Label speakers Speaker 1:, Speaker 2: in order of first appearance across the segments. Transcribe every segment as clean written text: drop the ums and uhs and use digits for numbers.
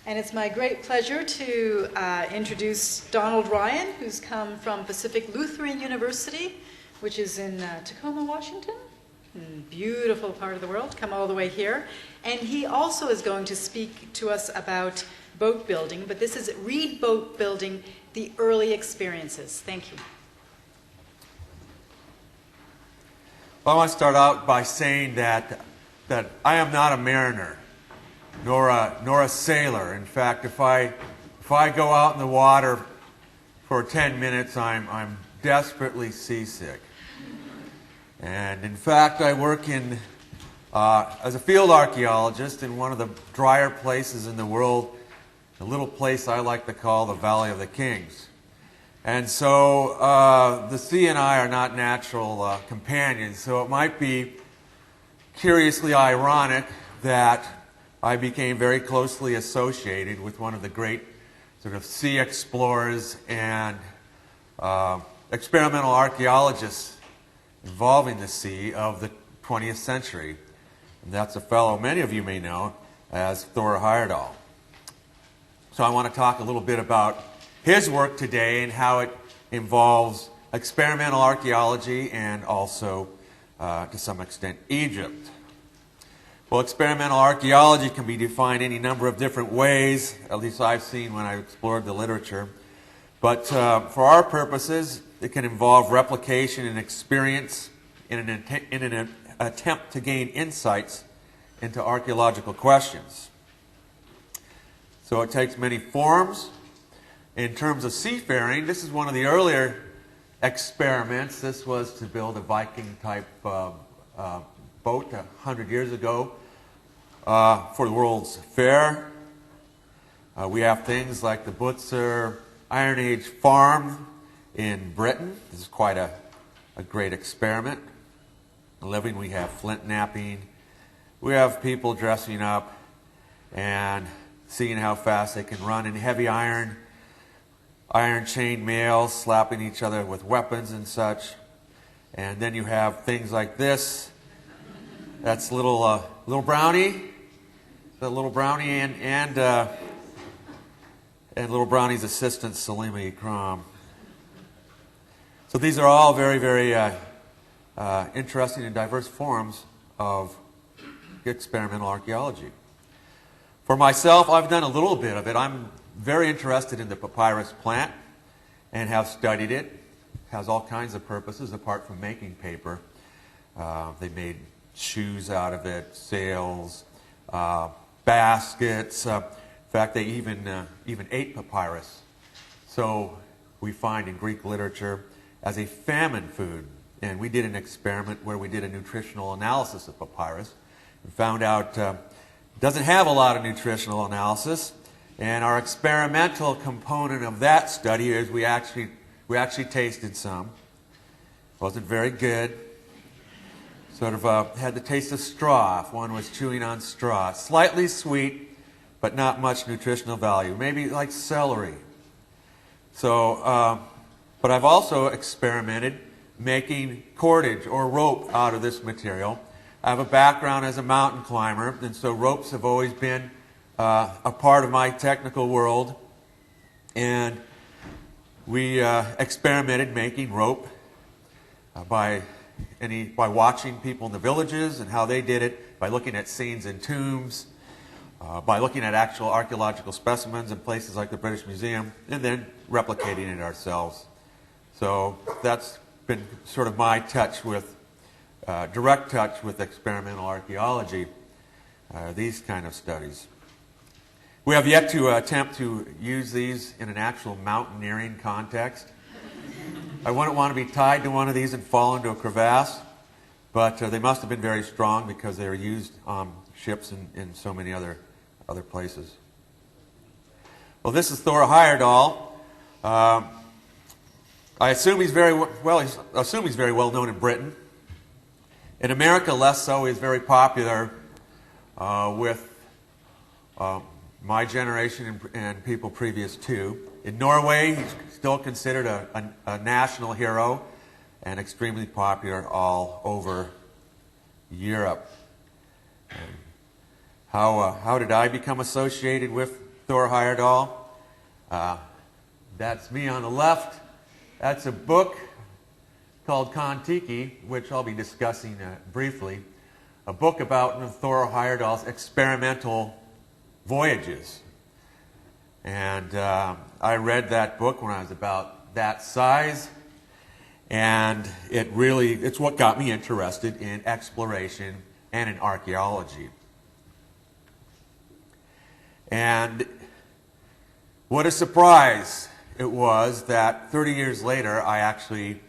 Speaker 1: And it's my great pleasure to introduce Donald Ryan, who's come from Pacific Lutheran University, which is in Tacoma, Washington. Beautiful part of the world, come all the way here. And he also is going to speak to us about boat building, but this is Read Boat Building, the Early Experiences. Thank you.
Speaker 2: Well, I want to start out by saying that I am not a mariner, nor a sailor. In fact, if I go out in the water for 10 minutes, I'm desperately seasick. And in fact, I work as a field archaeologist in one of the drier places in the world, a little place I like to call the Valley of the Kings. And so the sea and I are not natural companions, so it might be curiously ironic that I became very closely associated with one of the great sort of sea explorers and experimental archaeologists involving the sea of the 20th century. And that's a fellow many of you may know as Thor Heyerdahl. So I want to talk a little bit about his work today and how it involves experimental archaeology and also, to some extent, Egypt. Well, experimental archaeology can be defined any number of different ways, at least I've seen when I've explored the literature. But for our purposes, it can involve replication and experience in an attempt to gain insights into archaeological questions. So it takes many forms. In terms of seafaring, this is one of the earlier experiments. This was to build a Viking-type boat 100 years ago for the World's Fair. We have things like the Butzer Iron Age farm in Britain. This is quite a great experiment. Living, we have flint knapping. We have people dressing up and seeing how fast they can run in heavy iron chain mail, slapping each other with weapons and such. And then you have things like this. That's little Brownie. The little Brownie and little Brownie's assistant, Salima Ikram. So these are all very, very interesting and diverse forms of experimental archaeology. For myself, I've done a little bit of it. I'm very interested in the papyrus plant and have studied it. It has all kinds of purposes apart from making paper. They made shoes out of it, sails, baskets. In fact, they even ate papyrus. So we find in Greek literature as a famine food. And we did an experiment where we did a nutritional analysis of papyrus and found out it doesn't have a lot of nutritional analysis. And our experimental component of that study is we actually tasted some. It wasn't very good. Sort of had the taste of straw if one was chewing on straw. Slightly sweet, but not much nutritional value. Maybe like celery. So, but I've also experimented making cordage or rope out of this material. I have a background as a mountain climber, and so ropes have always been a part of my technical world. And we experimented making rope by watching people in the villages and how they did it, by looking at scenes in tombs, by looking at actual archaeological specimens in places like the British Museum, and then replicating it ourselves. So that's been sort of my touch with, direct touch with experimental archaeology, these kind of studies. We have yet to attempt to use these in an actual mountaineering context. I wouldn't want to be tied to one of these and fall into a crevasse, but they must have been very strong because they were used on ships in so many other places. Well, this is Thor Heyerdahl. I assume he's very well known in Britain. In America, less so. He's very popular with my generation and people previous to. In Norway, he's still considered a national hero and extremely popular all over Europe. And how did I become associated with Thor Heyerdahl. That's me on the left. That's a book called Contiki, which I'll be discussing briefly. A book about Thor Heyerdahl's experimental voyages. And I read that book when I was about that size. And it's what got me interested in exploration and in archaeology. And what a surprise it was that 30 years later I actually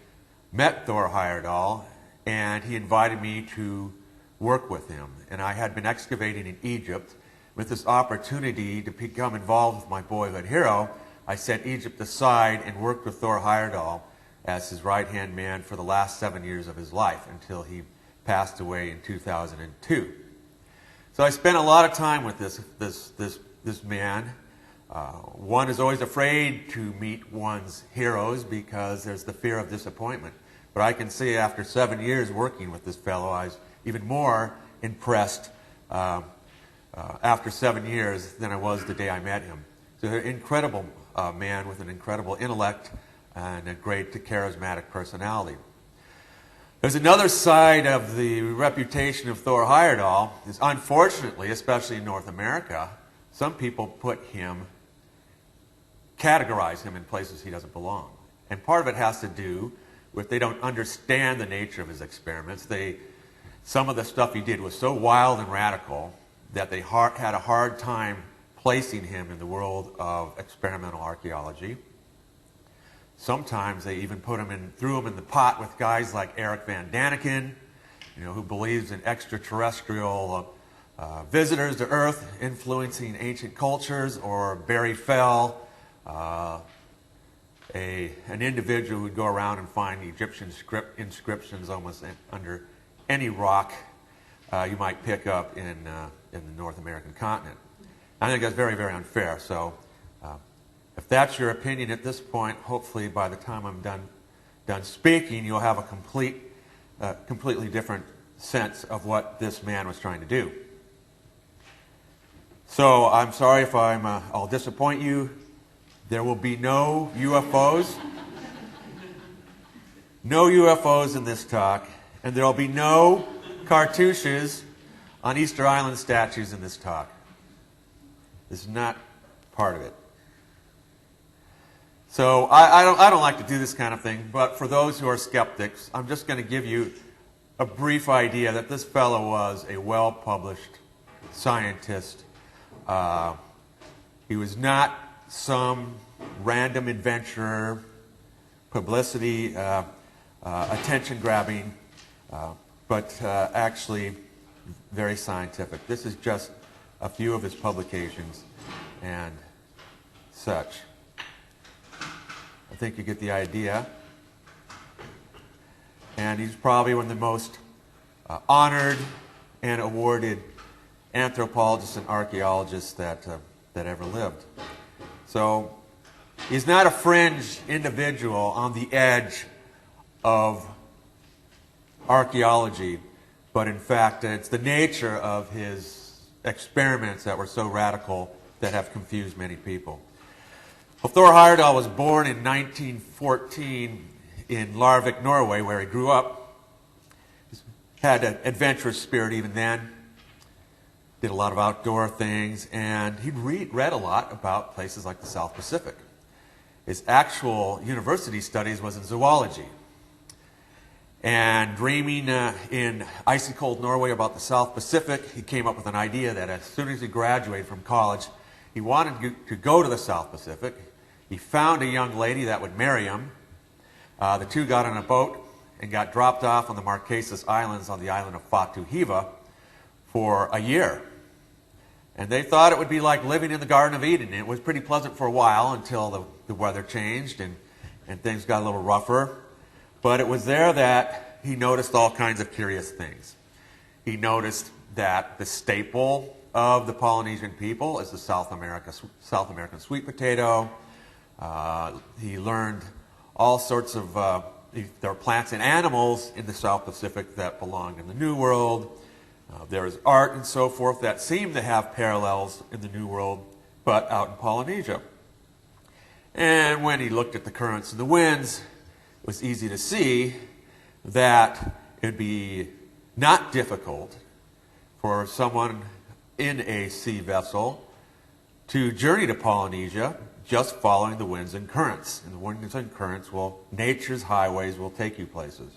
Speaker 2: met Thor Heyerdahl, and he invited me to work with him. And I had been excavating in Egypt. With this opportunity to become involved with my boyhood hero, I set Egypt aside and worked with Thor Heyerdahl as his right-hand man for the last 7 years of his life until he passed away in 2002. So I spent a lot of time with this man. One is always afraid to meet one's heroes because there's the fear of disappointment. But I can say after 7 years working with this fellow, I was even more impressed after 7 years than I was the day I met him. So an incredible man with an incredible intellect and a great charismatic personality. There's another side of the reputation of Thor Heyerdahl. Is unfortunately, especially in North America, some people categorize him in places he doesn't belong. And part of it has to do with they don't understand the nature of his experiments. Some of the stuff he did was so wild and radical that they had a hard time placing him in the world of experimental archaeology. Sometimes they even threw him in the pot with guys like Eric Van Daniken, who believes in extraterrestrial visitors to Earth influencing ancient cultures, or Barry Fell, an individual who would go around and find Egyptian inscriptions almost under any rock you might pick up in the North American continent. I think that's very, very unfair. So if that's your opinion at this point, hopefully by the time I'm done speaking, you'll have a completely different sense of what this man was trying to do. So I'm sorry if I'll disappoint you. There will be no UFOs. No UFOs in this talk. And there will be no cartouches on Easter Island statues in this talk. This is not part of it. So I don't like to do this kind of thing, but for those who are skeptics, I'm just going to give you a brief idea that this fellow was a well-published scientist. He was not some random adventurer, publicity, attention-grabbing, but actually very scientific. This is just a few of his publications and such. I think you get the idea. And he's probably one of the most honored and awarded anthropologists and archaeologists that ever lived. So he's not a fringe individual on the edge of archaeology, but in fact it's the nature of his experiments that were so radical that have confused many people. Well, Thor Heyerdahl was born in 1914 in Larvik, Norway, where he grew up. He had an adventurous spirit even then. Did a lot of outdoor things, and he'd read a lot about places like the South Pacific. His actual university studies was in zoology. And dreaming in icy cold Norway about the South Pacific, he came up with an idea that as soon as he graduated from college, he wanted to go to the South Pacific. He found a young lady that would marry him. The two got on a boat and got dropped off on the Marquesas Islands on the island of Fatu Hiva for a year. And they thought it would be like living in the Garden of Eden. It was pretty pleasant for a while until the weather changed and things got a little rougher. But it was there that he noticed all kinds of curious things. He noticed that the staple of the Polynesian people is the South American sweet potato. He learned all sorts of there are plants and animals in the South Pacific that belonged in the New World. There is art and so forth that seem to have parallels in the New World but out in Polynesia. And when he looked at the currents and the winds, it was easy to see that it would be not difficult for someone in a sea vessel to journey to Polynesia just following the winds and currents. And the winds and currents nature's highways will take you places.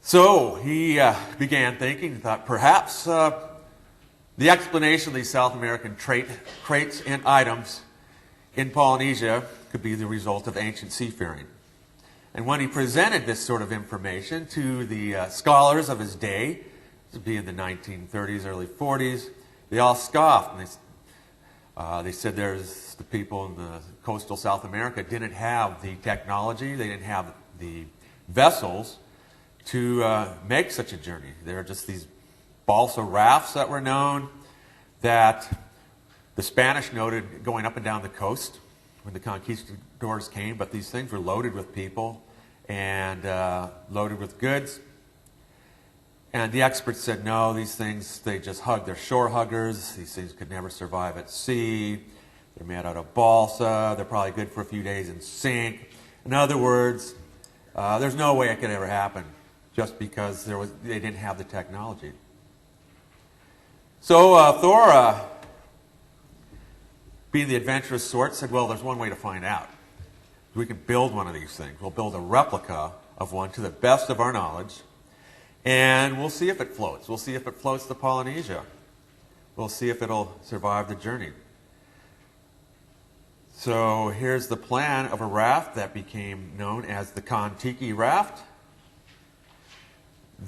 Speaker 2: So he began thinking, thought perhaps the explanation of these South American traits and items in Polynesia could be the result of ancient seafaring. And when he presented this sort of information to the scholars of his day, this would be in the 1930s, early 40s, they all scoffed. And they said there's the people in the coastal South America didn't have the technology, they didn't have the vessels to make such a journey. There are just these balsa rafts that were known that the Spanish noted going up and down the coast when the conquistadors came, but these things were loaded with people and loaded with goods. And the experts said, no, these things, they just hug. They're shore huggers. These things could never survive at sea. They're made out of balsa. They're probably good for a few days and sink. In other words, there's no way it could ever happen just because they didn't have the technology. So Thor, being the adventurous sort, said, well, there's one way to find out. We can build one of these things. We'll build a replica of one to the best of our knowledge, and we'll see if it floats. We'll see if it floats to Polynesia. We'll see if it'll survive the journey. So here's the plan of a raft that became known as the Contiki Raft.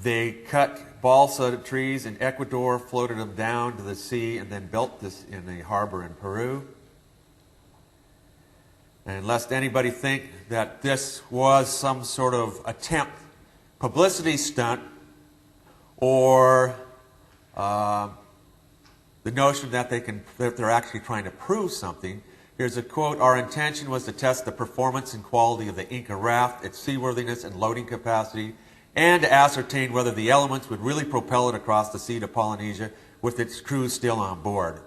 Speaker 2: They cut balsa trees in Ecuador, floated them down to the sea, and then built this in a harbor in Peru. And lest anybody think that this was some sort of attempt, publicity stunt, or the notion that they're actually trying to prove something, here's a quote: "Our intention was to test the performance and quality of the Inca raft, its seaworthiness and loading capacity, and to ascertain whether the elements would really propel it across the sea to Polynesia with its crew still on board."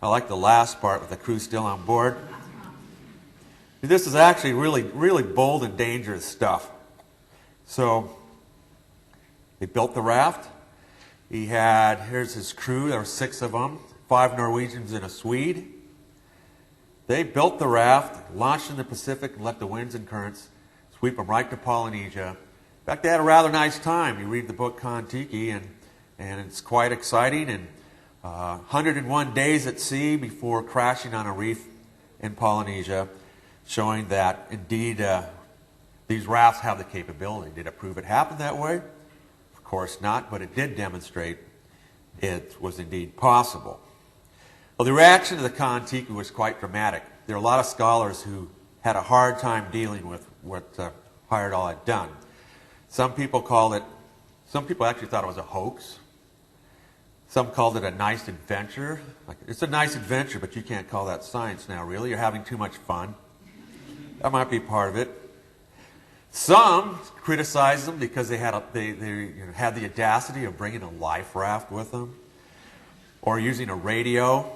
Speaker 2: I like the last part with the crew still on board. This is actually really, really bold and dangerous stuff. So they built the raft. Here's his crew, there were 6 of them, 5 Norwegians and a Swede. They built the raft, launched in the Pacific, and let the winds and currents sweep them right to Polynesia. In fact, they had a rather nice time. You read the book Contiki, and it's quite exciting. And 101 days at sea before crashing on a reef in Polynesia, showing that indeed these rafts have the capability. Did it prove it happened that way? Of course not, but it did demonstrate it was indeed possible. Well, the reaction to the Contiki was quite dramatic. There are a lot of scholars who had a hard time dealing with what Heyerdahl had done. Some people actually thought it was a hoax. Some called it a nice adventure. Like, it's a nice adventure, but you can't call that science now, really. You're having too much fun. That might be part of it. Some criticized them because they had the audacity of bringing a life raft with them, or using a radio.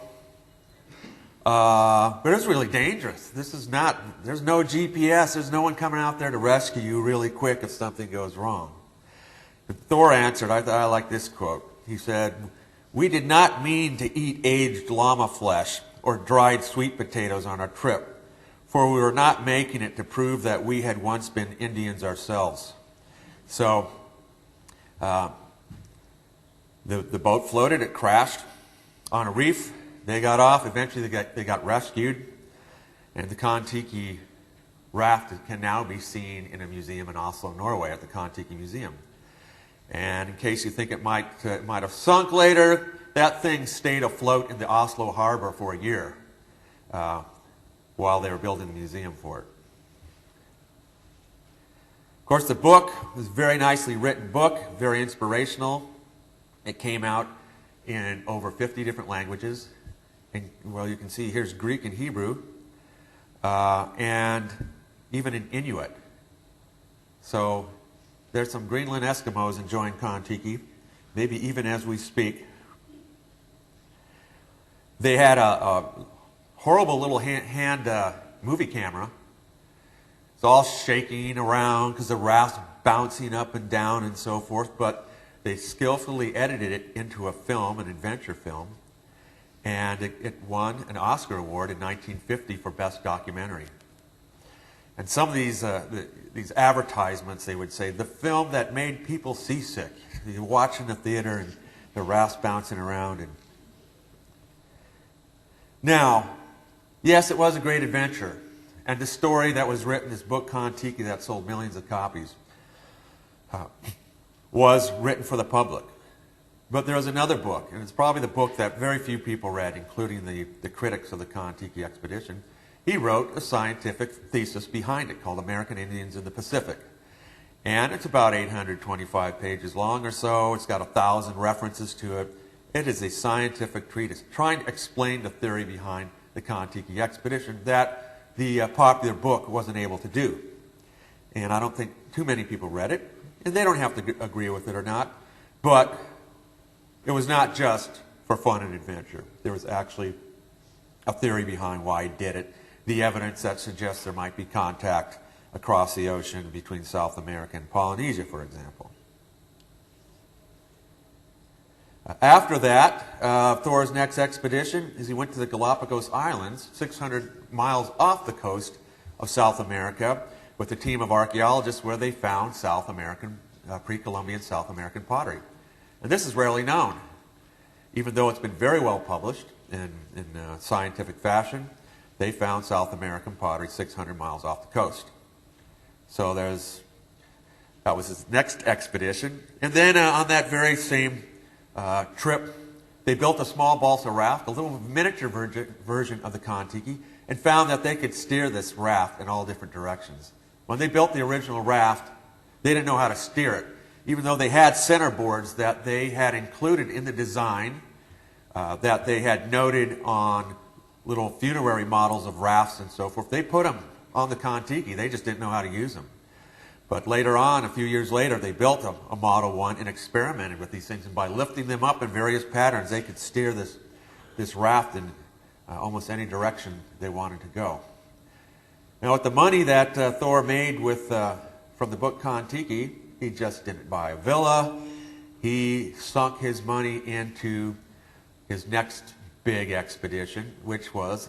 Speaker 2: But it was really dangerous. There's no GPS. There's no one coming out there to rescue you really quick if something goes wrong. But Thor answered, I like this quote. He said, "We did not mean to eat aged llama flesh or dried sweet potatoes on our trip, for we were not making it to prove that we had once been Indians ourselves." So the boat floated, it crashed on a reef. They got off. Eventually they got rescued. And the Contiki Raft can now be seen in a museum in Oslo, Norway, at the Contiki Museum. And in case you think it might have sunk later, that thing stayed afloat in the Oslo harbor for a year while they were building the museum for it. Of course, the book was a very nicely written book, very inspirational. It came out in over 50 different languages. And, well, you can see here's Greek and Hebrew, and even in Inuit. So there's some Greenland Eskimos enjoying Contiki, maybe even as we speak. They had a horrible little hand movie camera. It's all shaking around because the raft's bouncing up and down and so forth, but they skillfully edited it into a film, an adventure film, and it won an Oscar award in 1950 for Best Documentary. And some of these advertisements, they would say, the film that made people seasick. You watch in the theater and the raft's bouncing around. And now, yes, it was a great adventure. And the story that was written, this book Contiki that sold millions of copies, was written for the public. But there was another book, and it's probably the book that very few people read, including the critics of the Contiki expedition. He wrote a scientific thesis behind it called American Indians in the Pacific. And it's about 825 pages long or so. It's got 1,000 references to it. It is a scientific treatise trying to explain the theory behind the Contiki expedition that the popular book wasn't able to do. And I don't think too many people read it. And they don't have to agree with it or not. But it was not just for fun and adventure. There was actually a theory behind why he did it. The evidence that suggests there might be contact across the ocean between South America and Polynesia, for example. After that, Thor's next expedition is he went to the Galapagos Islands, 600 miles off the coast of South America, with a team of archaeologists where they found South American, pre-Columbian South American pottery. And this is rarely known, even though it's been very well published in scientific fashion. They found South American pottery 600 miles off the coast. So that was his next expedition. And then on that very same trip, they built a small balsa raft, a little miniature version of the Contiki, and found that they could steer this raft in all different directions. When they built the original raft, they didn't know how to steer it, even though they had center boards that they had included in the design, that they had noted on little funerary models of rafts and so forth. They put them on the Contiki. They just didn't know how to use them. But later on, a few years later, they built a Model 1 and experimented with these things. And by lifting them up in various patterns, they could steer this raft in almost any direction they wanted to go. Now, with the money that Thor made from the book Contiki, he just didn't buy a villa. He sunk his money into his next big expedition, which was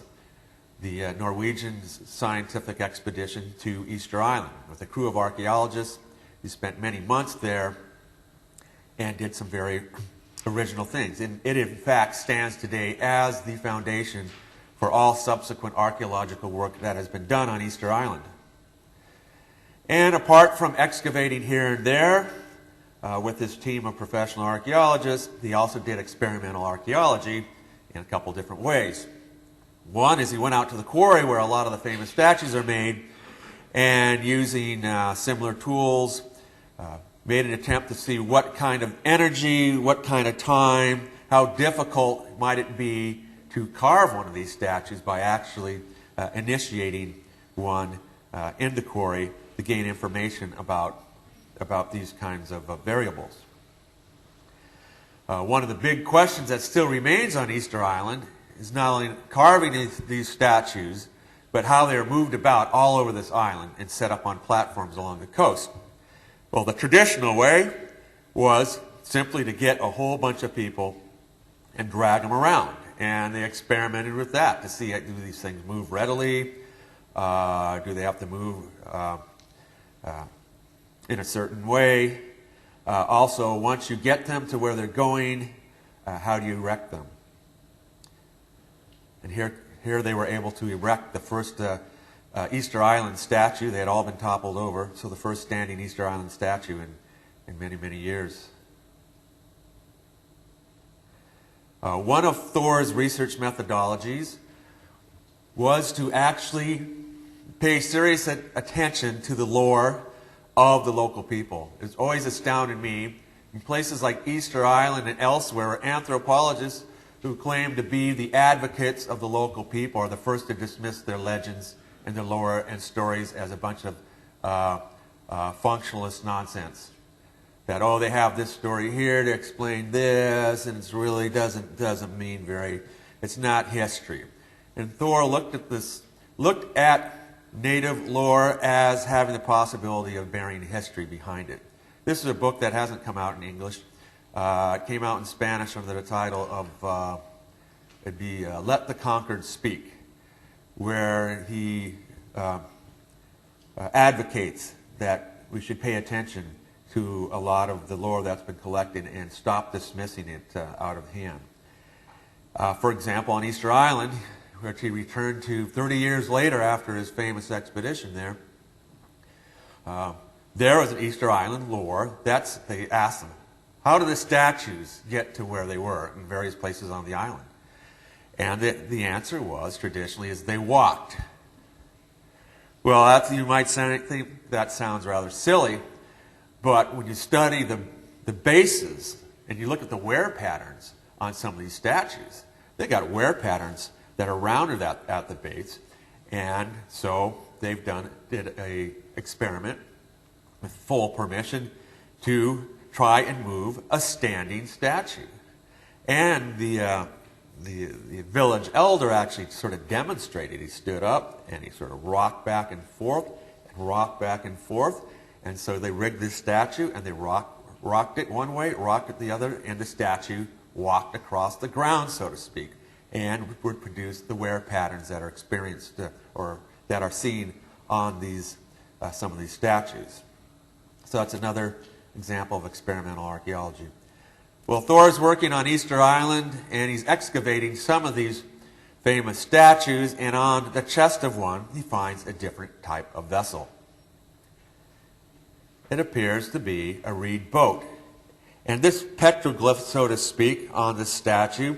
Speaker 2: the Norwegian scientific expedition to Easter Island. With a crew of archaeologists, he spent many months there and did some very original things. And it, in fact, stands today as the foundation for all subsequent archaeological work that has been done on Easter Island. And apart from excavating here and there with his team of professional archaeologists, he also did experimental archaeology in a couple different ways. One is he went out to the quarry where a lot of the famous statues are made, and using similar tools, made an attempt to see what kind of energy, what kind of time, how difficult might it be to carve one of these statues by actually initiating one in the quarry to gain information about these kinds of variables. One of the big questions that still remains on Easter Island is not only carving these statues, but how they are moved about all over this island and set up on platforms along the coast. Well, the traditional way was simply to get a whole bunch of people and drag them around. And they experimented with that to see, do these things move readily? Do they have to move in a certain way? Also, once you get them to where they're going, how do you erect them? And here they were able to erect the first Easter Island statue. They had all been toppled over, so the first standing Easter Island statue in many, many years. One of Thor's research methodologies was to actually pay serious attention to the lore of the local people. It's always astounded me in places like Easter Island and elsewhere where anthropologists who claim to be the advocates of the local people are the first to dismiss their legends and their lore and stories as a bunch of functionalist nonsense. That, oh, they have this story here to explain this, and it really doesn't mean very It's not history. And Thor looked at native lore as having the possibility of bearing history behind it. This is a book that hasn't come out in English. It came out in Spanish under the title of, Let the Conquered Speak, where he advocates that we should pay attention to a lot of the lore that's been collected and stop dismissing it out of hand. For example, on Easter Island, which he returned to 30 years later after his famous expedition there, there was an Easter Island lore. They asked them, how did the statues get to where they were in various places on the island? And the answer was, traditionally, is they walked. Well, you might think that sounds rather silly, but when you study the bases and you look at the wear patterns on some of these statues, they got wear patterns that are rounded at the base, and so they've did a experiment with full permission to try and move a standing statue, and the village elder actually sort of demonstrated. He stood up and he sort of rocked back and forth, and so they rigged this statue and they rocked it one way, rocked it the other, and the statue walked across the ground, so to speak, and would produce the wear patterns that are experienced or that are seen on some of these statues. So that's another example of experimental archaeology. Well, Thor's working on Easter Island, and he's excavating some of these famous statues, and on the chest of one, he finds a different type of vessel. It appears to be a reed boat. And this petroglyph, so to speak, on this statue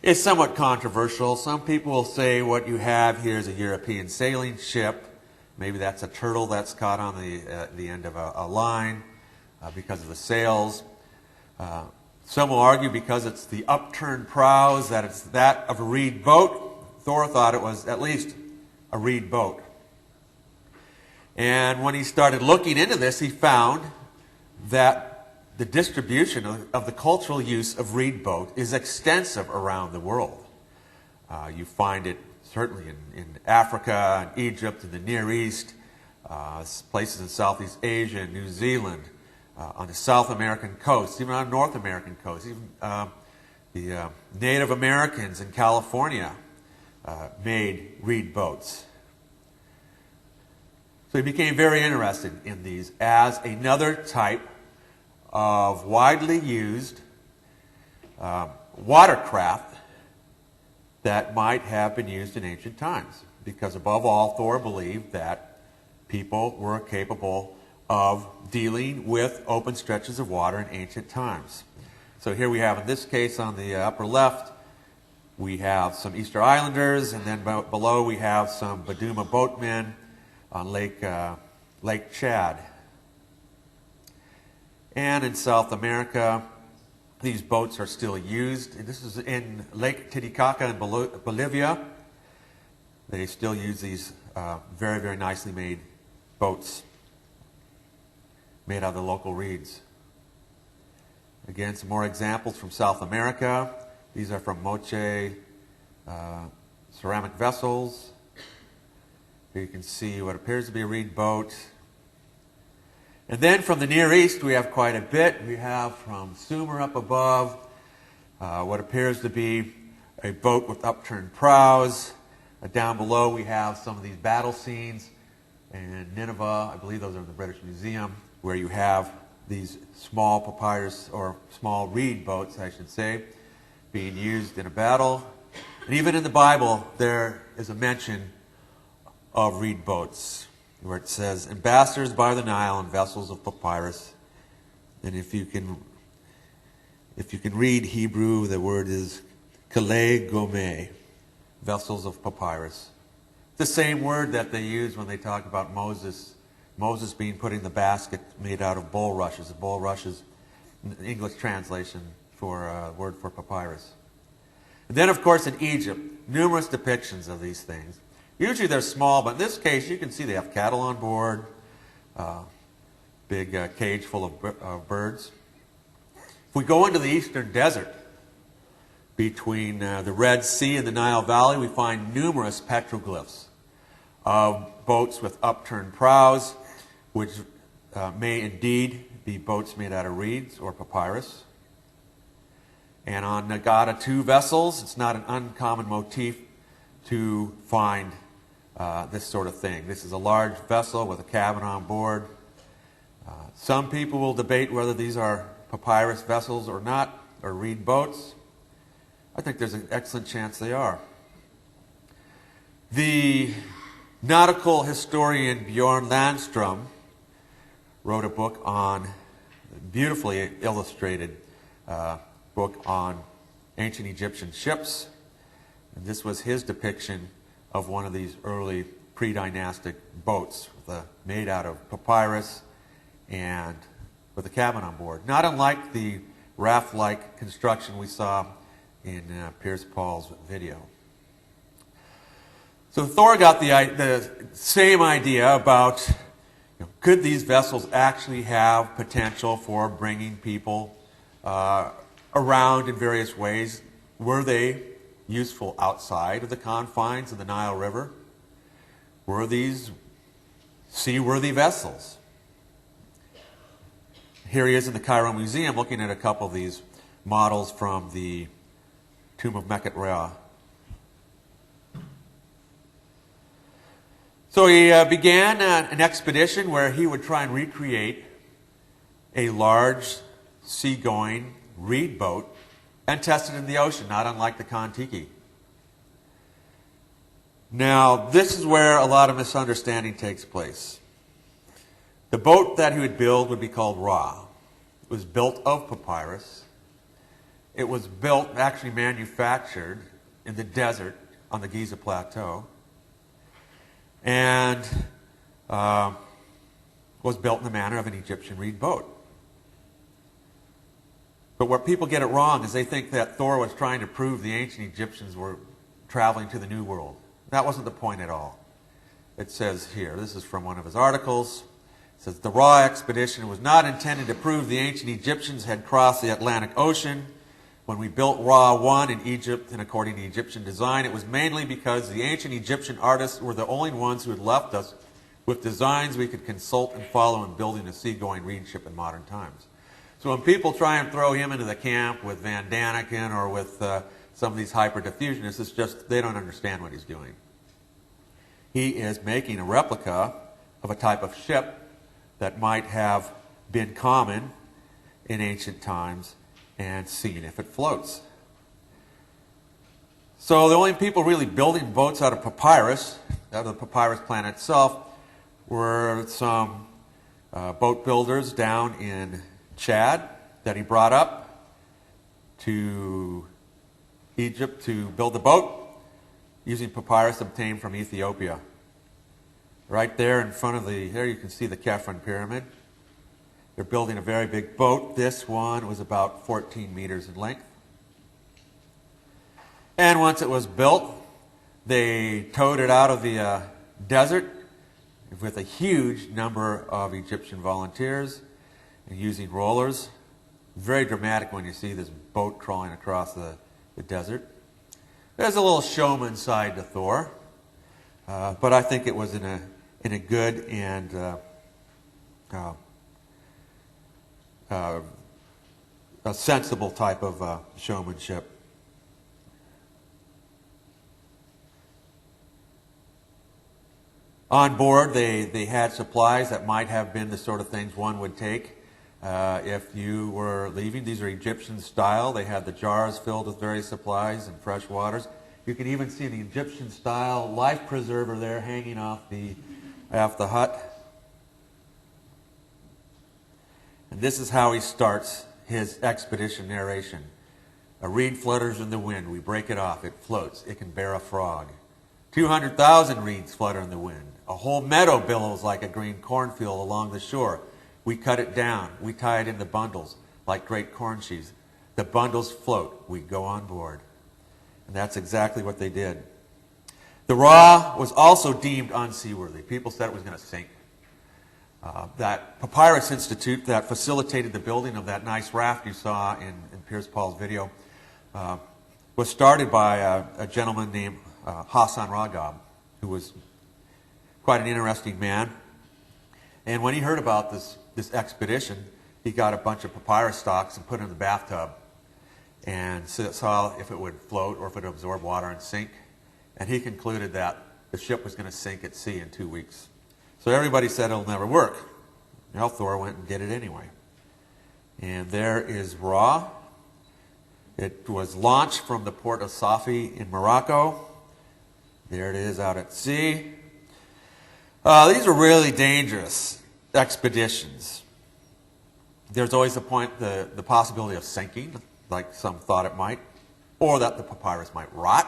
Speaker 2: is somewhat controversial. Some people will say what you have here is a European sailing ship. Maybe that's a turtle that's caught on the end of a line because of the sails. Some will argue because it's the upturned prows that it's that of a reed boat. Thor thought it was at least a reed boat. And when he started looking into this, he found that the distribution of the cultural use of reed boat is extensive around the world. You find it certainly in Africa, in Egypt, in the Near East, places in Southeast Asia, New Zealand, on the South American coast, even on the North American coast. Even the Native Americans in California made reed boats. So he became very interested in these as another type of widely used watercraft that might have been used in ancient times. Because above all, Thor believed that people were capable of dealing with open stretches of water in ancient times. So here we have, in this case, on the upper left, we have some Easter Islanders, and then below we have some Baduma boatmen on Lake Chad. And in South America, these boats are still used. And this is in Lake Titicaca in Bolivia. They still use these very, very nicely made boats made out of the local reeds. Again, some more examples from South America. These are from Moche ceramic vessels. Here you can see what appears to be a reed boat. And then from the Near East, we have quite a bit. We have from Sumer up above what appears to be a boat with upturned prows. Down below, we have some of these battle scenes. And Nineveh, I believe those are in the British Museum, where you have these small papyrus, or small reed boats, I should say, being used in a battle. And even in the Bible, there is a mention of reed boats, where it says, ambassadors by the Nile and vessels of papyrus. And if you can read Hebrew, the word is kalei gomeh, vessels of papyrus. The same word that they use when they talk about Moses being put in the basket made out of bulrushes. A bulrush is an English translation for a word for papyrus. And then, of course, in Egypt, numerous depictions of these things. Usually they're small, but in this case, you can see they have cattle on board, big cage full of birds. If we go into the eastern desert, between the Red Sea and the Nile Valley, we find numerous petroglyphs of boats with upturned prows, which may indeed be boats made out of reeds or papyrus. And on Nagata 2 vessels, it's not an uncommon motif to find this sort of thing. This is a large vessel with a cabin on board. Some people will debate whether these are papyrus vessels or not, or reed boats. I think there's an excellent chance they are. The nautical historian Bjorn Landstrom wrote a book on, beautifully illustrated book on ancient Egyptian ships. And this was his depiction of one of these early pre-dynastic boats made out of papyrus and with a cabin on board. Not unlike the raft-like construction we saw in Pierce Paul's video. So Thor got the same idea about, could these vessels actually have potential for bringing people around in various ways? Were they useful outside of the confines of the Nile River? Were these seaworthy vessels? Here he is in the Cairo Museum looking at a couple of these models from the Tomb of Mekhet-Ra. So he began an expedition where he would try and recreate a large seagoing reed boat and test it in the ocean, not unlike the Contiki. Now, this is where a lot of misunderstanding takes place. The boat that he would build would be called Ra. It was built of papyrus. It was built, actually manufactured, in the desert on the Giza Plateau, and was built in the manner of an Egyptian reed boat. But where people get it wrong is they think that Thor was trying to prove the ancient Egyptians were traveling to the New World. That wasn't the point at all. It says here, this is from one of his articles, it says, the Ra expedition was not intended to prove the ancient Egyptians had crossed the Atlantic Ocean. When we built Ra 1 in Egypt, and according to Egyptian design, it was mainly because the ancient Egyptian artists were the only ones who had left us with designs we could consult and follow in building a seagoing reed ship in modern times. So when people try and throw him into the camp with Van Daniken or with some of these hyper-diffusionists, it's just they don't understand what he's doing. He is making a replica of a type of ship that might have been common in ancient times and seeing if it floats. So the only people really building boats out of papyrus, out of the papyrus plant itself, were some boat builders down in Chad that he brought up to Egypt to build the boat using papyrus obtained from Ethiopia. Right there in front of there you can see the Khafre pyramid. They're building a very big boat. This one was about 14 meters in length. And once it was built, they towed it out of the desert with a huge number of Egyptian volunteers and using rollers. Very dramatic when you see this boat crawling across the desert. There's a little showman side to Thor, but I think it was in a good and a sensible type of showmanship. On board, they had supplies that might have been the sort of things one would take if you were leaving. These are Egyptian style. They had the jars filled with various supplies and fresh waters. You can even see the Egyptian style life preserver there hanging off the hut. And this is how he starts his expedition narration. A reed flutters in the wind. We break it off. It floats. It can bear a frog. 200,000 reeds flutter in the wind. A whole meadow billows like a green cornfield along the shore. We cut it down. We tie it into bundles like great corn sheaves. The bundles float. We go on board. And that's exactly what they did. The Ra was also deemed unseaworthy. People said it was going to sink. That Papyrus Institute that facilitated the building of that nice raft you saw in Pierce Paul's video was started by a gentleman named Hassan Ragab, who was quite an interesting man. And when he heard about this expedition, he got a bunch of papyrus stalks and put it in the bathtub and saw if it would float or if it would absorb water and sink. And he concluded that the ship was going to sink at sea in 2 weeks. So everybody said it'll never work. Well, Thor went and did it anyway. And there is Ra. It was launched from the port of Safi in Morocco. There it is out at sea. These are really dangerous expeditions. There's always the possibility of sinking, like some thought it might, or that the papyrus might rot,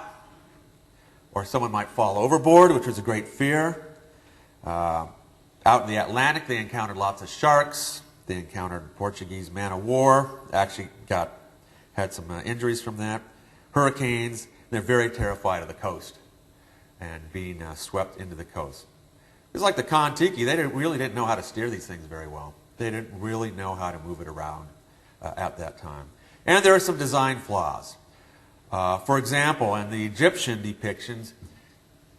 Speaker 2: or someone might fall overboard, which was a great fear. Out in the Atlantic, they encountered lots of sharks. They encountered Portuguese man-of-war. Actually had some injuries from that. Hurricanes. They're very terrified of the coast and being swept into the coast. It's like the Contiki. They really didn't know how to steer these things very well. They didn't really know how to move it around at that time. And there are some design flaws. For example, in the Egyptian depictions,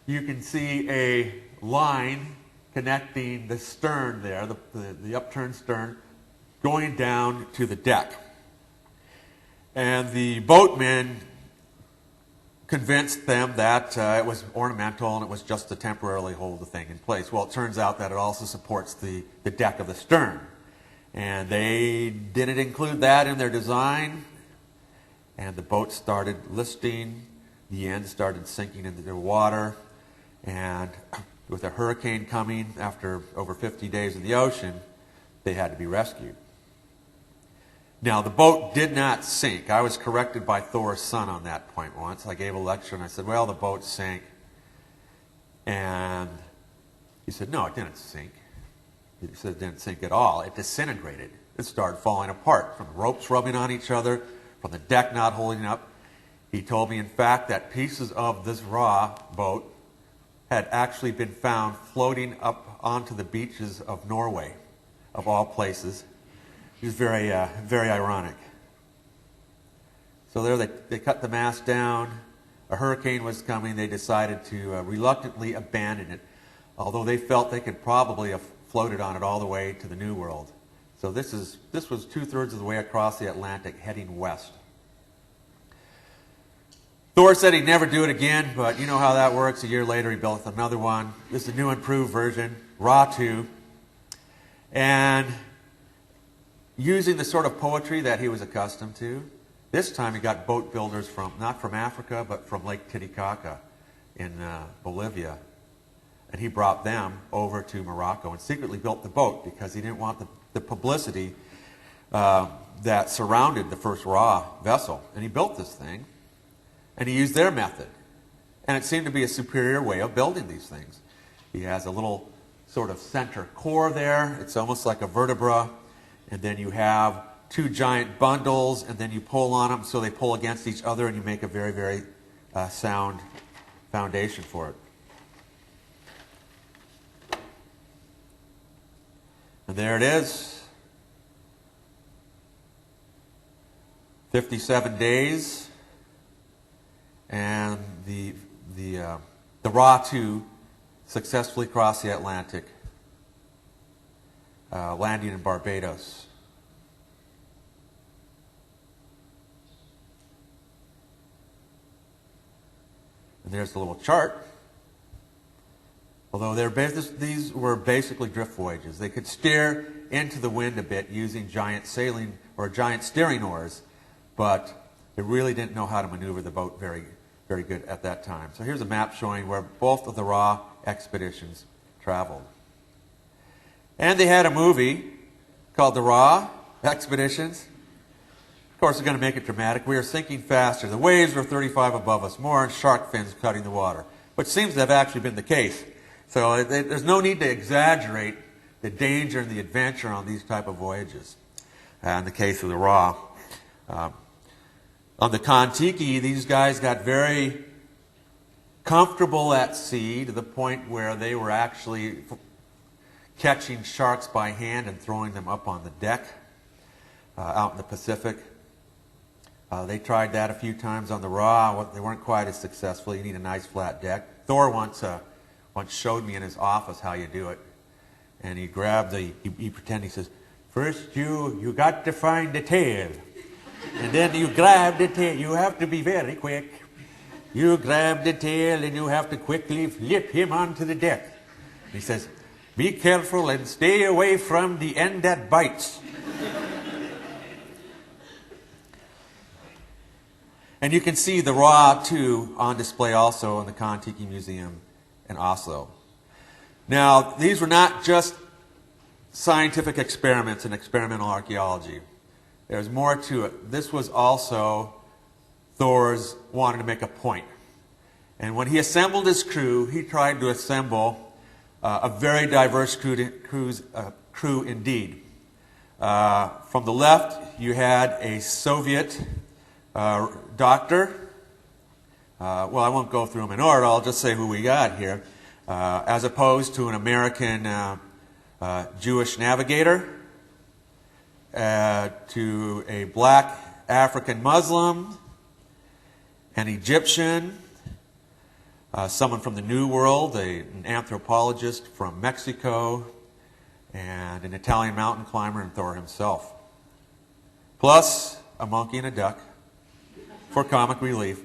Speaker 2: you can see a line connecting the stern there, the upturned stern, going down to the deck. And the boatmen convinced them that it was ornamental and it was just to temporarily hold the thing in place. Well, it turns out that it also supports the deck of the stern. And they didn't include that in their design. And the boat started listing. The end started sinking into the water. And with a hurricane coming after over 50 days in the ocean, they had to be rescued. Now, the boat did not sink. I was corrected by Thor's son on that point once. I gave a lecture and I said, well, the boat sank. And he said, no, it didn't sink. He said it didn't sink at all. It disintegrated. It started falling apart from the ropes rubbing on each other, from the deck not holding up. He told me, in fact, that pieces of this Ra boat had actually been found floating up onto the beaches of Norway, of all places. It was very, very ironic. So there they cut the mast down. A hurricane was coming. They decided to reluctantly abandon it, although they felt they could probably have floated on it all the way to the New World. So this was 2/3 of the way across the Atlantic, heading west. Thor said he'd never do it again, but you know how that works. A year later, he built another one. This is a new improved version, Ra 2. And using the sort of poetry that he was accustomed to, this time he got boat builders not from Africa, but from Lake Titicaca in Bolivia. And he brought them over to Morocco and secretly built the boat because he didn't want the publicity that surrounded the first Ra vessel. And he built this thing, and he used their method. And it seemed to be a superior way of building these things. He has a little sort of center core there. It's almost like a vertebra. And then you have two giant bundles, and then you pull on them so they pull against each other, and you make a very, very sound foundation for it. And there it is. 57 days. And the Ra 2 successfully crossed the Atlantic, landing in Barbados. And there's the little chart. Although these were basically drift voyages. They could steer into the wind a bit using giant sailing or giant steering oars, but they really didn't know how to maneuver the boat very, very good at that time. So here's a map showing where both of the Ra expeditions traveled. And they had a movie called The Ra Expeditions. Of course, they're going to make it dramatic. We are sinking faster. The waves were 35 above us, more shark fins cutting the water, which seems to have actually been the case. So there's no need to exaggerate the danger and the adventure on these type of voyages. In the case of the Ra. On the Contiki, these guys got very comfortable at sea to the point where they were actually catching sharks by hand and throwing them up on the deck out in the Pacific. They tried that a few times on the Ra. They weren't quite as successful. You need a nice flat deck. Thor once showed me in his office how you do it. And he grabbed he pretended, he says, first you got to find the tail. And then you grab the tail. You have to be very quick. You grab the tail and you have to quickly flip him onto the deck. He says, be careful and stay away from the end that bites. And you can see the Ra, too, on display also in the Contiki Museum in Oslo. Now, these were not just scientific experiments in experimental archaeology. There's more to it. This was also Thor's wanting to make a point. And when he assembled his crew, he tried to assemble a very diverse crew indeed. From the left, you had a Soviet doctor. Well, I won't go through them in order. I'll just say who we got here. As opposed to an American Jewish navigator, to a black African Muslim, an Egyptian, someone from the New World, an anthropologist from Mexico, and an Italian mountain climber, and Thor himself. Plus a monkey and a duck for comic relief.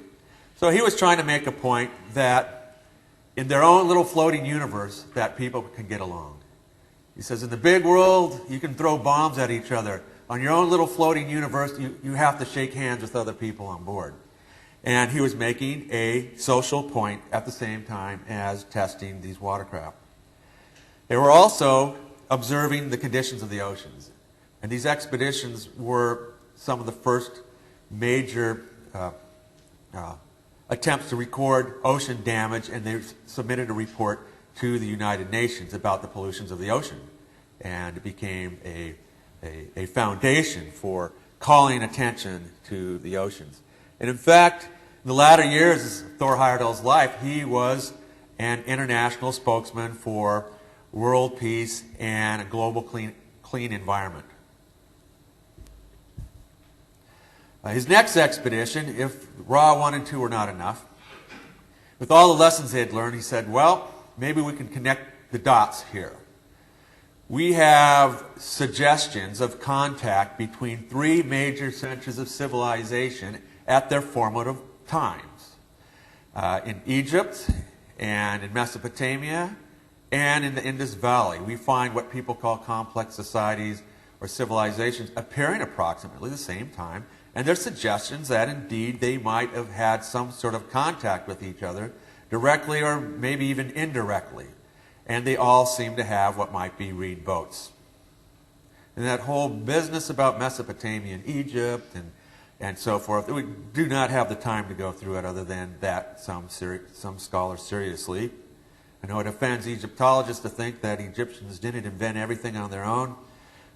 Speaker 2: So he was trying to make a point that in their own little floating universe that people can get along. He says, in the big world, you can throw bombs at each other. On your own little floating universe, you have to shake hands with other people on board. And he was making a social point at the same time as testing these watercraft. They were also observing the conditions of the oceans. And these expeditions were some of the first major attempts to record ocean damage, and they submitted a report to the United Nations about the pollutions of the ocean. And it became a foundation for calling attention to the oceans. And in fact, in the latter years of Thor Heyerdahl's life, he was an international spokesman for world peace and a global clean environment. His next expedition, if Ra 1 and 2 were not enough, with all the lessons they had learned, he said, well, maybe we can connect the dots here. We have suggestions of contact between three major centers of civilization at their formative times. In Egypt, and in Mesopotamia, and in the Indus Valley. We find what people call complex societies or civilizations appearing approximately the same time, and there's suggestions that indeed they might have had some sort of contact with each other, directly or maybe even indirectly. And they all seem to have what might be reed boats. And that whole business about Mesopotamia and Egypt and so forth, we do not have the time to go through it other than that some scholars seriously. I know it offends Egyptologists to think that Egyptians didn't invent everything on their own,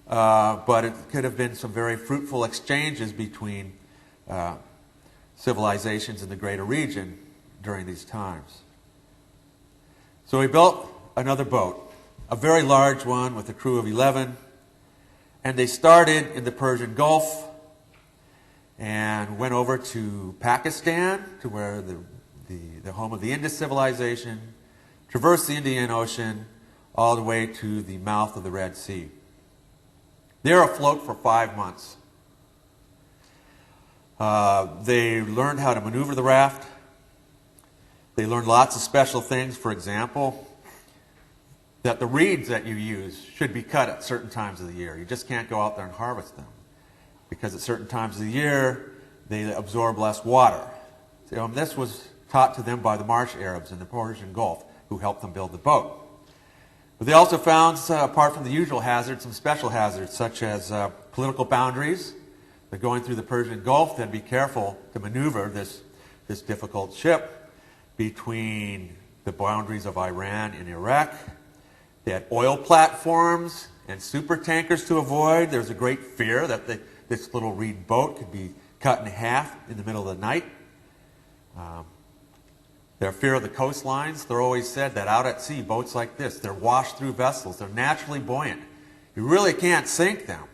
Speaker 2: but it could have been some very fruitful exchanges between civilizations in the greater region during these times. So he built another boat, a very large one with a crew of 11, and they started in the Persian Gulf and went over to Pakistan, to where the home of the Indus civilization, traversed the Indian Ocean all the way to the mouth of the Red Sea. They were afloat for 5 months. They learned how to maneuver the raft. They learned lots of special things. For example, that the reeds that you use should be cut at certain times of the year. You just can't go out there and harvest them, because at certain times of the year they absorb less water. So, this was taught to them by the marsh Arabs in the Persian Gulf, who helped them build the boat. But they also found, apart from the usual hazards, some special hazards, such as political boundaries. They're going through the Persian Gulf, then be careful to maneuver this difficult ship between the boundaries of Iran and Iraq. They had oil platforms and super tankers to avoid. There's a great fear that this little reed boat could be cut in half in the middle of the night. Their fear of the coastlines. They're always said that out at sea, boats like this, they're washed-through vessels. They're naturally buoyant. You really can't sink them.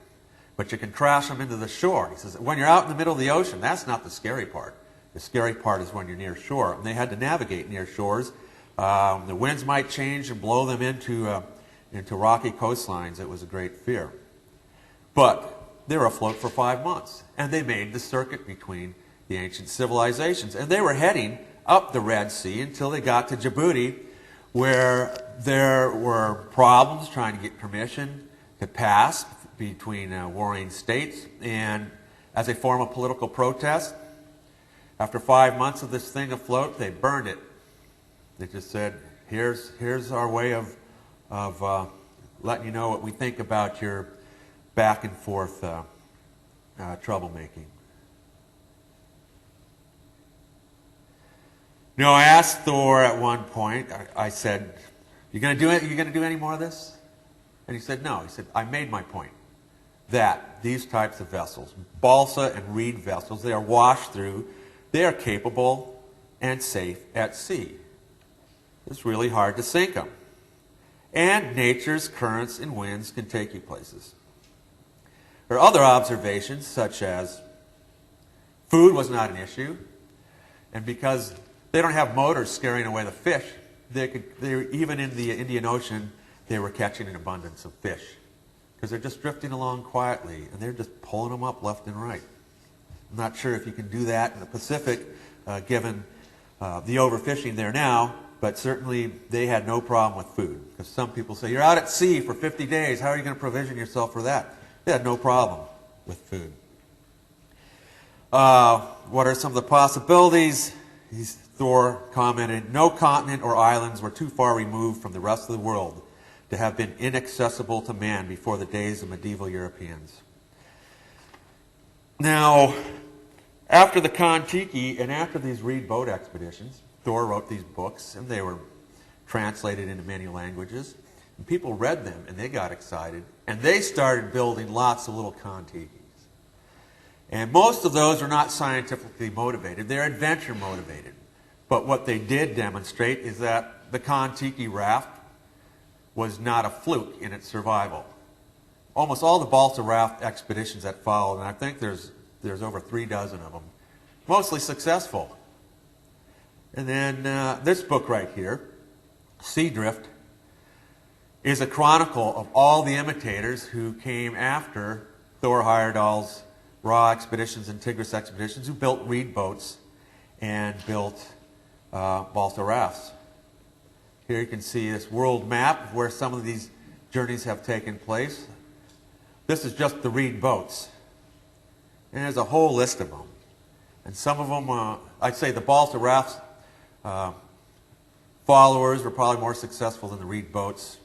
Speaker 2: but you can crash them into the shore. He says, when you're out in the middle of the ocean, that's not the scary part. The scary part is when you're near shore. And they had to navigate near shores. The winds might change and blow them into rocky coastlines. It was a great fear. But they were afloat for 5 months, and they made the circuit between the ancient civilizations. And they were heading up the Red Sea until they got to Djibouti, where there were problems trying to get permission to pass between warring states. And as a form of political protest, after 5 months of this thing afloat, they burned it. They just said, here's our way of letting you know what we think about your back and forth troublemaking. You know, I asked Thor at one point, I said, you going to do any more of this? And he said, no. He said, I made my point that these types of vessels, balsa and reed vessels, they are washed through, they are capable and safe at sea. It's really hard to sink them. And nature's currents and winds can take you places. There are other observations, such as food was not an issue, and because they don't have motors scaring away the fish, even in the Indian Ocean, they were catching an abundance of fish, because they're just drifting along quietly, and they're just pulling them up left and right. I'm not sure if you can do that in the Pacific, given the overfishing there now, but certainly they had no problem with food, because some people say, you're out at sea for 50 days, how are you going to provision yourself for that? They had no problem with food. What are some of the possibilities? Thor commented, no continent or islands were too far removed from the rest of the world to have been inaccessible to man before the days of medieval Europeans. Now, after the Contiki and after these reed boat expeditions, Thor wrote these books, and they were translated into many languages. And people read them, and they got excited, and they started building lots of little Contikis. And most of those are not scientifically motivated. They're adventure motivated. But what they did demonstrate is that the Contiki Raft was not a fluke in its survival. Almost all the balsa raft expeditions that followed, and I think there's over 36 of them, mostly successful. And then this book right here, Sea Drift, is a chronicle of all the imitators who came after Thor Heyerdahl's Ra expeditions and Tigris expeditions, who built reed boats and built balsa rafts. Here you can see this world map of where some of these journeys have taken place. This is just the reed boats. And there's a whole list of them. And some of them, I'd say the balsa rafts followers were probably more successful than the reed boats.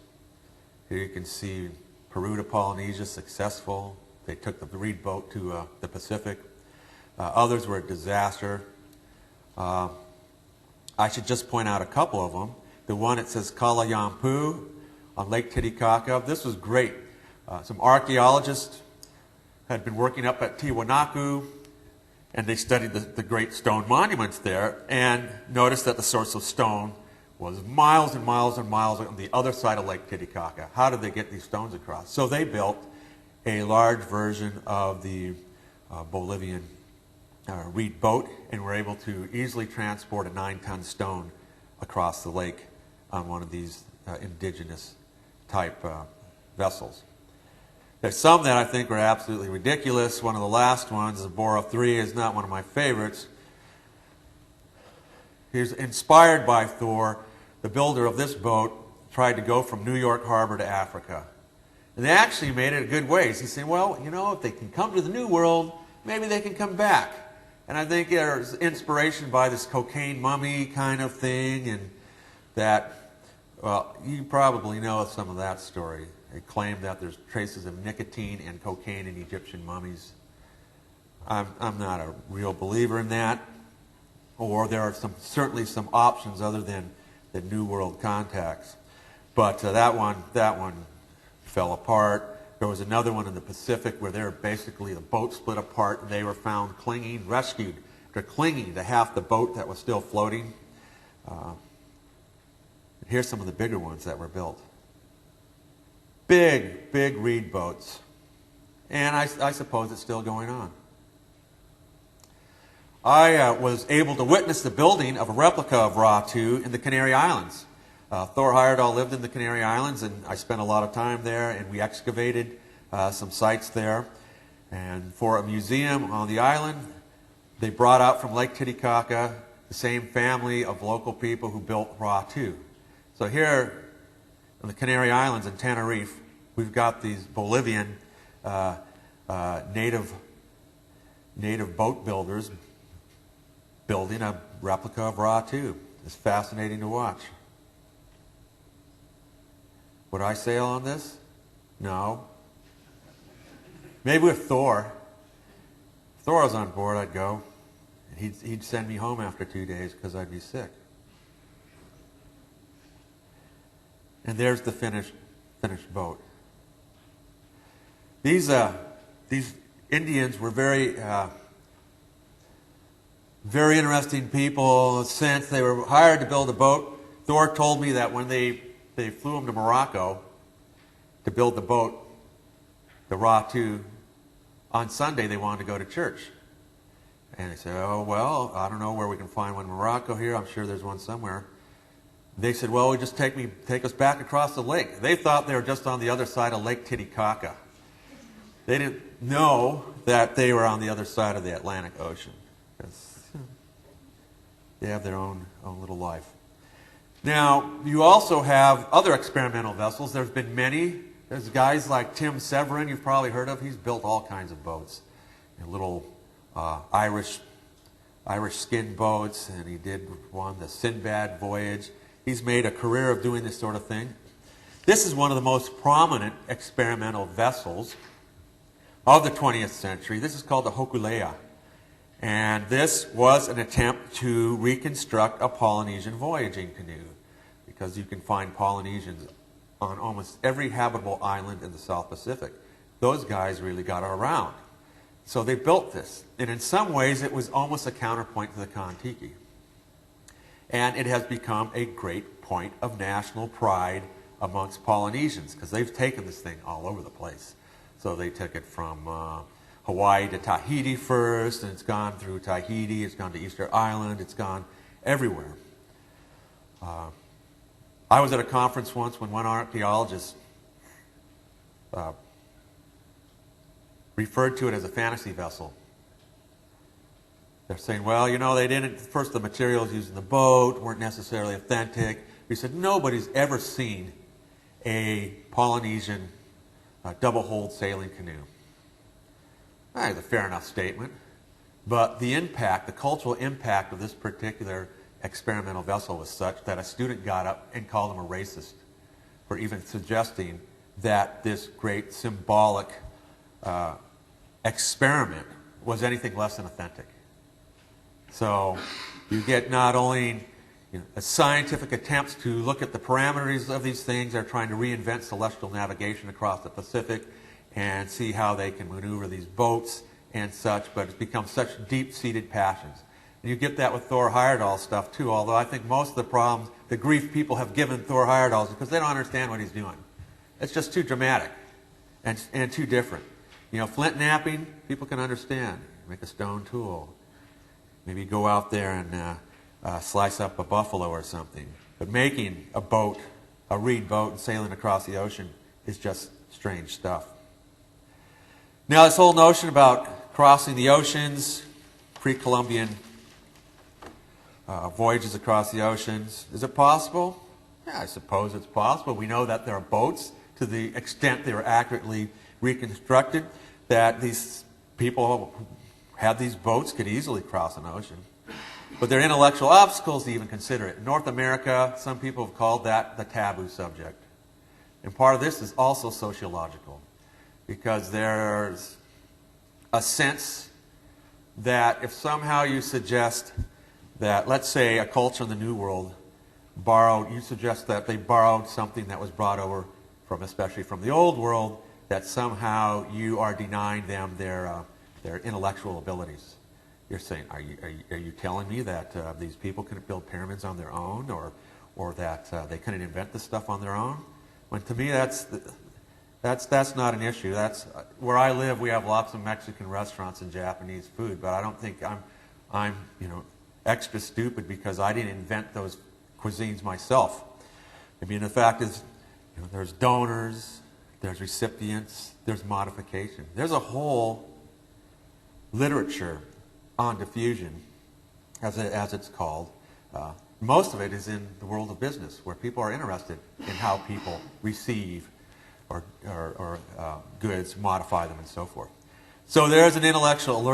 Speaker 2: Here you can see Peru to Polynesia, successful. They took the reed boat to the Pacific. Others were a disaster. I should just point out a couple of them. The one that says Kala Yampu on Lake Titicaca. This was great. Some archaeologists had been working up at Tiwanaku, and they studied the great stone monuments there and noticed that the source of stone was miles and miles and miles on the other side of Lake Titicaca. How did they get these stones across? So they built a large version of the Bolivian reed boat and were able to easily transport a 9-ton stone across the lake on one of these indigenous type vessels. There's some that I think are absolutely ridiculous. One of the last ones, the Bora 3, is not one of my favorites. He's inspired by Thor. The builder of this boat tried to go from New York Harbor to Africa. And they actually made it a good ways. He's saying, well, you know, if they can come to the New World, maybe they can come back. And I think there's inspiration by this cocaine mummy kind of thing, and that, well, you probably know some of that story. They claim that there's traces of nicotine and cocaine in Egyptian mummies. I'm not a real believer in that. Or there are certainly some options other than the New World contacts. But that one fell apart. There was another one in the Pacific where the boat split apart and they were found rescued. They're clinging to half the boat that was still floating. Here's some of the bigger ones that were built. Big reed boats. And I suppose it's still going on. I was able to witness the building of a replica of Ra 2 in the Canary Islands. Thor Heyerdahl lived in the Canary Islands, and I spent a lot of time there, and we excavated some sites there. And for a museum on the island, they brought out from Lake Titicaca the same family of local people who built Ra 2. So here on the Canary Islands in Tenerife, we've got these Bolivian native boat builders building a replica of Ra 2. It's fascinating to watch. Would I sail on this? No. Maybe with Thor. If Thor was on board, I'd go. And he'd send me home after 2 days because I'd be sick. And there's the finished boat. These Indians were very interesting people since they were hired to build a boat. Thor told me that when they flew him to Morocco to build the boat, the Ra 2, on Sunday they wanted to go to church. And they said, oh, well, I don't know where we can find one in Morocco here. I'm sure there's one somewhere. They said, well, we just take us back across the lake. They thought they were just on the other side of Lake Titicaca. They didn't know that they were on the other side of the Atlantic Ocean. They have their own little life. Now, you also have other experimental vessels. There's been many. There's guys like Tim Severin, you've probably heard of. He's built all kinds of boats. Little Irish skin boats, and he did one, the Sinbad voyage. He's made a career of doing this sort of thing. This is one of the most prominent experimental vessels of the 20th century. This is called the Hokulea. And this was an attempt to reconstruct a Polynesian voyaging canoe, because you can find Polynesians on almost every habitable island in the South Pacific. Those guys really got around. So they built this. And in some ways, it was almost a counterpoint to the Contiki. And it has become a great point of national pride amongst Polynesians, because they've taken this thing all over the place. So they took it from Hawaii to Tahiti first, and it's gone through Tahiti, it's gone to Easter Island, it's gone everywhere. I was at a conference once when one archaeologist referred to it as a fantasy vessel. They're saying, well, you know, they didn't, first the materials used in the boat weren't necessarily authentic. We said, nobody's ever seen a Polynesian double-hulled sailing canoe. That's a fair enough statement. But the impact, the cultural impact of this particular experimental vessel was such that a student got up and called him a racist for even suggesting that this great symbolic experiment was anything less than authentic. So you get not only scientific attempts to look at the parameters of these things. They're trying to reinvent celestial navigation across the Pacific and see how they can maneuver these boats and such, but it's become such deep-seated passions. And you get that with Thor Heyerdahl stuff too, although I think most of the problems, the grief people have given Thor Heyerdahl is because they don't understand what he's doing. It's just too dramatic and too different. Flint knapping, people can understand. Make a stone tool. Maybe go out there and slice up a buffalo or something. But making a boat, a reed boat, and sailing across the ocean is just strange stuff. Now, this whole notion about crossing the oceans, pre-Columbian voyages across the oceans, is it possible? Yeah, I suppose it's possible. We know that there are boats, to the extent they were accurately reconstructed, that these people who had these boats could easily cross an ocean. But there are intellectual obstacles to even consider it. In North America, some people have called that the taboo subject. And part of this is also sociological, because there's a sense that if somehow you suggest that, let's say, a culture in the New World you suggest that they borrowed something that was brought over from, especially from the Old World, that somehow you are denying them their intellectual abilities. You're saying, are you telling me that these people couldn't build pyramids on their own, or that they couldn't invent this stuff on their own? When to me that's That's not an issue. That's where I live. We have lots of Mexican restaurants and Japanese food, but I don't think I'm extra stupid because I didn't invent those cuisines myself. I mean, the fact is, there's donors, there's recipients, there's modification. There's a whole literature on diffusion, as it's called. Most of it is in the world of business, where people are interested in how people receive or goods, modify them, and so forth. So there's an intellectual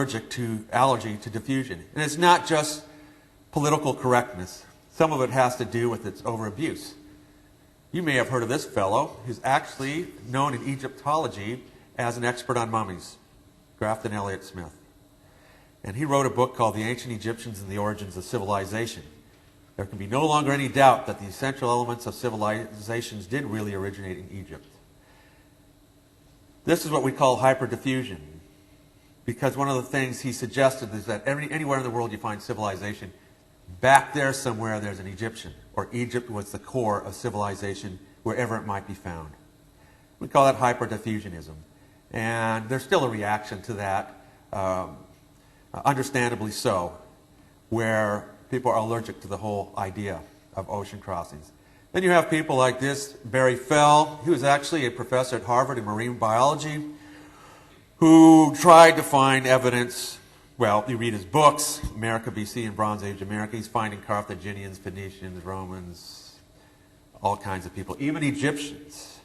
Speaker 2: allergy to diffusion. And it's not just political correctness. Some of it has to do with its overabuse. You may have heard of this fellow, who's actually known in Egyptology as an expert on mummies, Grafton Elliott Smith. And he wrote a book called The Ancient Egyptians and the Origins of Civilization. There can be no longer any doubt that the essential elements of civilizations did really originate in Egypt. This is what we call hyperdiffusion, because one of the things he suggested is that anywhere in the world you find civilization, back there somewhere there's an Egyptian, or Egypt was the core of civilization wherever it might be found. We call that hyperdiffusionism. And there's still a reaction to that, understandably so, where people are allergic to the whole idea of ocean crossings. Then you have people like this, Barry Fell, who was actually a professor at Harvard in marine biology, who tried to find evidence. Well, you read his books, America, BC, and Bronze Age America. He's finding Carthaginians, Phoenicians, Romans, all kinds of people, even Egyptians.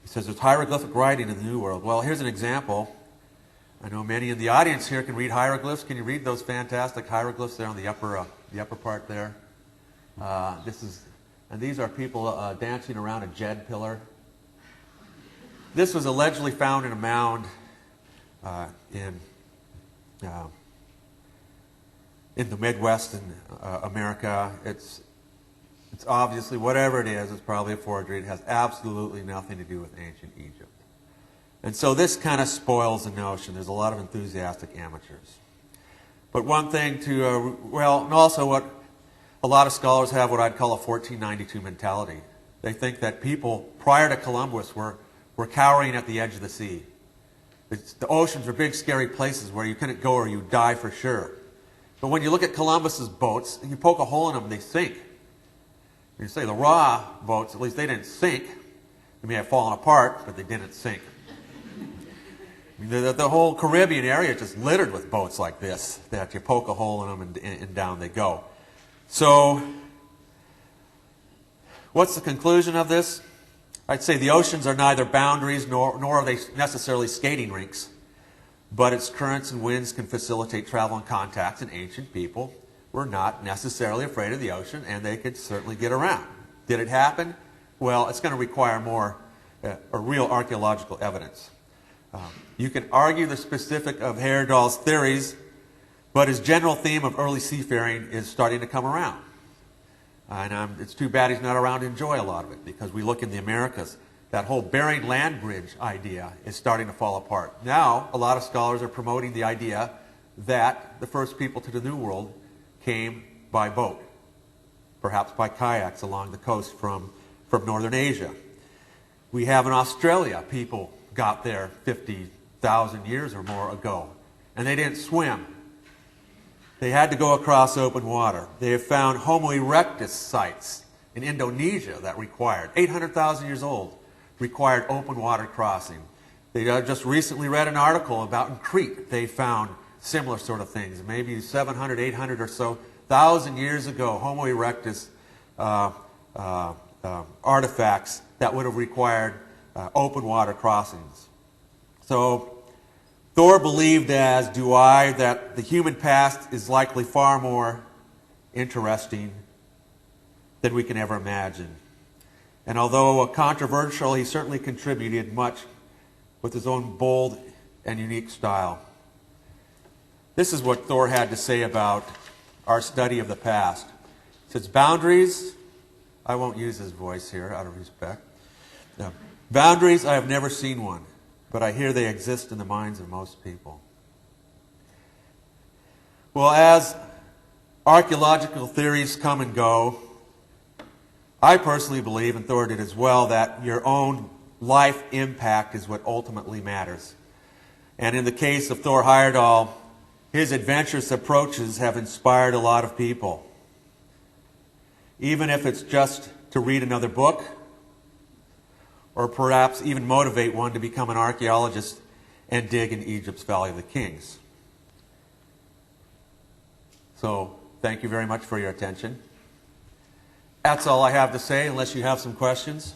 Speaker 2: He says there's hieroglyphic writing in the New World. Well, here's an example. I know many in the audience here can read hieroglyphs. Can you read those fantastic hieroglyphs there on the upper part there? And these are people dancing around a jed pillar. This was allegedly found in a mound in the Midwest in America. It's obviously, whatever it is, it's probably a forgery. It has absolutely nothing to do with ancient Egypt. And so this kind of spoils the notion. There's a lot of enthusiastic amateurs. But one thing and also what a lot of scholars have what I'd call a 1492 mentality. They think that people prior to Columbus were cowering at the edge of the sea. The oceans are big, scary places where you couldn't go or you die for sure. But when you look at Columbus's boats, and you poke a hole in them, they sink. You say the raw boats, at least they didn't sink. They may have fallen apart, but they didn't sink. I mean, the whole Caribbean area is just littered with boats like this, that you poke a hole in them and down they go. So, what's the conclusion of this? I'd say the oceans are neither boundaries nor are they necessarily skating rinks, but its currents and winds can facilitate travel and contacts, and ancient people were not necessarily afraid of the ocean, and they could certainly get around. Did it happen? Well, it's going to require more real archaeological evidence. You can argue the specific of Heyerdahl's theories, but his general theme of early seafaring is starting to come around. And it's too bad he's not around to enjoy a lot of it, because we look in the Americas, that whole Bering land bridge idea is starting to fall apart. Now, a lot of scholars are promoting the idea that the first people to the New World came by boat, perhaps by kayaks along the coast from northern Asia. We have in Australia, people got there 50,000 years or more ago, and they didn't swim. They had to go across open water. They have found Homo erectus sites in Indonesia that required, 800,000 years old, required open water crossing. They just recently read an article about in Crete, they found similar sort of things, maybe 700, 800 or so thousand years ago, Homo erectus artifacts that would have required open water crossings. So Thor believed, as do I, that the human past is likely far more interesting than we can ever imagine. And although controversial, he certainly contributed much with his own bold and unique style. This is what Thor had to say about our study of the past. He says, boundaries, I won't use his voice here out of respect. Boundaries, I have never seen one, but I hear they exist in the minds of most people. Well, as archaeological theories come and go, I personally believe, and Thor did as well, that your own life impact is what ultimately matters. And in the case of Thor Heyerdahl, his adventurous approaches have inspired a lot of people. Even if it's just to read another book, or perhaps even motivate one to become an archaeologist and dig in Egypt's Valley of the Kings. So, thank you very much for your attention. That's all I have to say, unless you have some questions.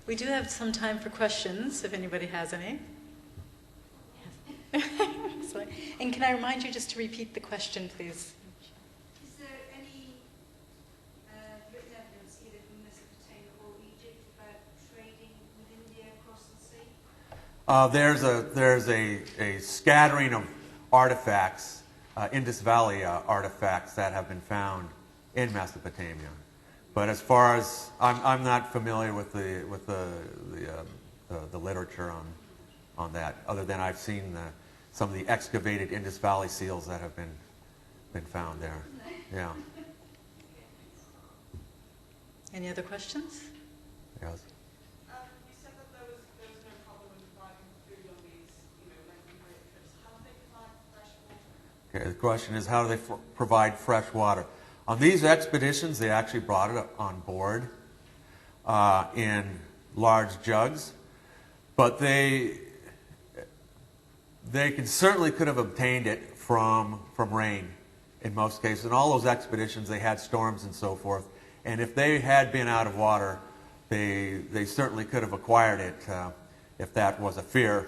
Speaker 1: We do have some time for questions, if anybody has any. Yes. Sorry. And can I remind you just to repeat the question, please?
Speaker 3: Is there any written evidence, either from Mesopotamia or Egypt, about trading with India across the sea?
Speaker 2: There's a scattering of artifacts, Indus Valley artifacts that have been found in Mesopotamia. But as far as I'm not familiar with the literature on that, other than I've seen some of the excavated Indus Valley seals that have been found there. Yeah.
Speaker 1: Any other questions?
Speaker 2: Yes.
Speaker 4: You said that there was no problem with providing food on these, lengthy boat trips. How do they provide fresh water?
Speaker 2: Okay, the question is, how do they provide fresh water? On these expeditions, they actually brought it on board in large jugs, but they certainly could have obtained it from rain in most cases. In all those expeditions, they had storms and so forth, and if they had been out of water, they certainly could have acquired it, if that was a fear,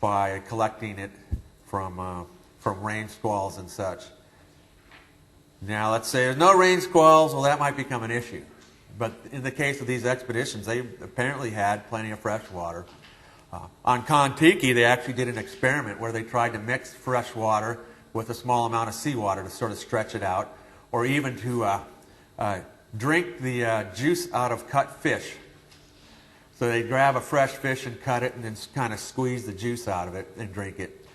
Speaker 2: by collecting it from rain squalls and such. Now, let's say there's no rain squalls, well, that might become an issue. But in the case of these expeditions, they apparently had plenty of fresh water. On Contiki, they actually did an experiment where they tried to mix fresh water with a small amount of seawater to sort of stretch it out, or even to drink the juice out of cut fish. So they'd grab a fresh fish and cut it and then kind of squeeze the juice out of it and drink it.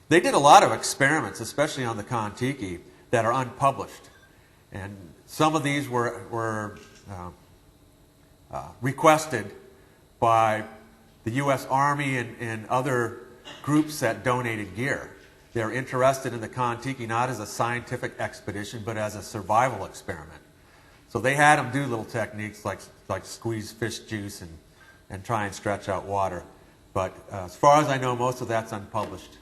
Speaker 2: They did a lot of experiments, especially on the Contiki, that are unpublished. And some of these were requested by the U.S. Army and other groups that donated gear. They're interested in the Contiki not as a scientific expedition, but as a survival experiment. So they had them do little techniques like squeeze fish juice and try and stretch out water. But as far as I know, most of that's unpublished.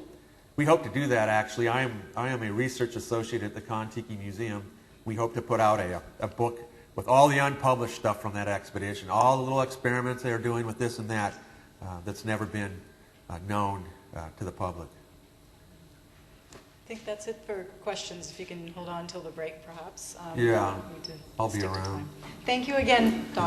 Speaker 2: We hope to do that, actually. I am a research associate at the Contiki Museum. We hope to put out a book with all the unpublished stuff from that expedition, all the little experiments they were doing with this and that that's never been known to the public.
Speaker 1: I think that's it for questions. If you can hold on till the break, perhaps.
Speaker 2: Yeah,
Speaker 1: we need to
Speaker 2: I'll be
Speaker 1: stick to
Speaker 2: around.
Speaker 1: time. Thank you again, Don.